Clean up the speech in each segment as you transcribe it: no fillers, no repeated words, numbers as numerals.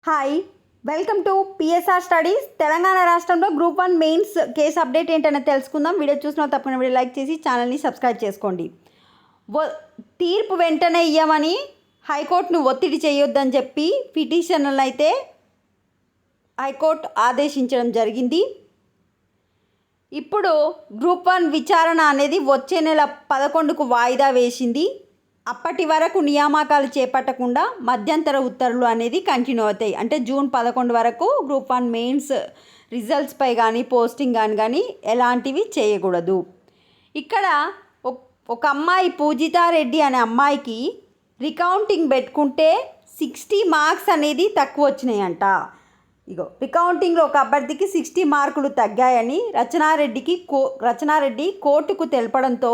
Hi, welcome to PSR studies. Telangana రాష్ట్రంలో group 1 mains case update ఏంటనే తెలుసుకుందాం. వీడియో చూసిన తప్పకుండా వీడియో లైక్ చేసి ఛానల్ని సబ్స్క్రైబ్ చేసుకోండి. తీర్పు వెంటనే ఇవ్వమని హైకోర్టును ఒత్తిడి చేయొద్దని చెప్పి పిటిషనర్లు అయితే హైకోర్టు ఆదేశించడం జరిగింది. ఇప్పుడు గ్రూప్ 1 విచారణ అనేది వచ్చే నెల 11కు వాయిదా వేసింది. అప్పటి వరకు నియామకాలు చేపట్టకుండా మధ్యంతర ఉత్తర్వులు అనేది కంటిన్యూ అవుతాయి. అంటే జూన్ 11 వరకు గ్రూప్ 1 మెయిన్స్ రిజల్ట్స్పై కానీ పోస్టింగ్ కానీ ఎలాంటివి చేయకూడదు. ఇక్కడ ఒక అమ్మాయి పూజితారెడ్డి అనే అమ్మాయికి రికౌంటింగ్ పెట్టుకుంటే 60 మార్క్స్ అనేది తక్కువ వచ్చినాయంట. రికౌంటింగ్లో ఒక అభ్యర్థికి 60 మార్కులు తగ్గాయని రచనారెడ్డి కోర్టుకు తెలపడంతో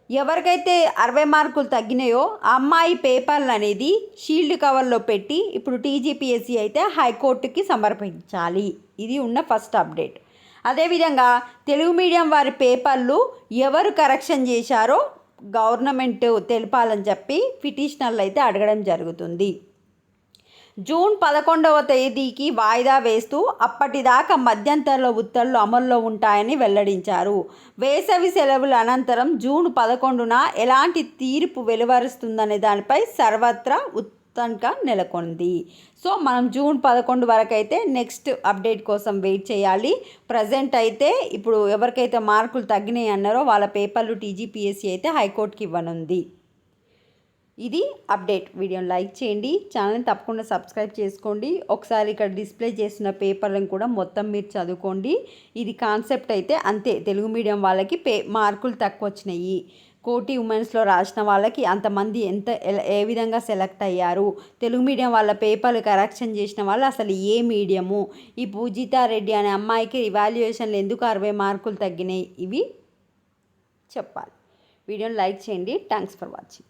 ఎవరికైతే 60 మార్కులు తగ్గినాయో ఆ అమ్మాయి పేపర్లు అనేది షీల్డ్ కవర్లో పెట్టి ఇప్పుడు టీజీపీఎస్సీ అయితే హైకోర్టుకి సమర్పించాలి. ఇది ఉన్న ఫస్ట్ అప్డేట్. అదేవిధంగా తెలుగు మీడియం వారి పేపర్లు ఎవరు కరెక్షన్ చేశారో గవర్నమెంట్ తెలపాలని చెప్పి పిటిషనర్లు అయితే అడగడం జరుగుతుంది. జూన్ 11వ తేదీకి వాయిదా వేస్తూ అప్పటిదాకా మధ్యంతర ఉత్తర్వులు అమల్లో ఉంటాయని వెల్లడించారు. వేసవి సెలవుల అనంతరం జూన్ 11న ఎలాంటి తీర్పు వెలువరుస్తుందనే దానిపై సర్వత్రా ఉత్కంఠ నెలకొంది. సో మనం జూన్ 11 వరకు అయితే నెక్స్ట్ అప్డేట్ కోసం వెయిట్ చేయాలి. ప్రజెంట్ అయితే ఇప్పుడు ఎవరికైతే మార్కులు తగ్గినాయి అన్నారో వాళ్ళ పేపర్లు టీజీపీఎస్సీ అయితే హైకోర్టుకి ఇవ్వనుంది. ఇది అప్డేట్. వీడియోని లైక్ చేయండి, ఛానల్ని తప్పకుండా సబ్స్క్రైబ్ చేసుకోండి. ఒకసారి ఇక్కడ డిస్ప్లే చేసిన పేపర్లను కూడా మొత్తం మీరు చదువుకోండి. ఇది కాన్సెప్ట్ అయితే అంతే. తెలుగు మీడియం వాళ్ళకి మార్కులు తక్కువ వచ్చినాయి. కోటి ఉమెన్స్లో రాసిన వాళ్ళకి అంతమంది ఏ విధంగా సెలెక్ట్ అయ్యారు, తెలుగు మీడియం వాళ్ళ పేపర్లు కరెక్షన్ చేసిన వాళ్ళు అసలు ఏ మీడియము, ఈ పూజితారెడ్డి అనే అమ్మాయికి ఇవాల్యుయేషన్లు ఎందుకు 60 మార్కులు తగ్గినాయి, ఇవి చెప్పాలి. వీడియోని లైక్ చేయండి. Thanks for watching.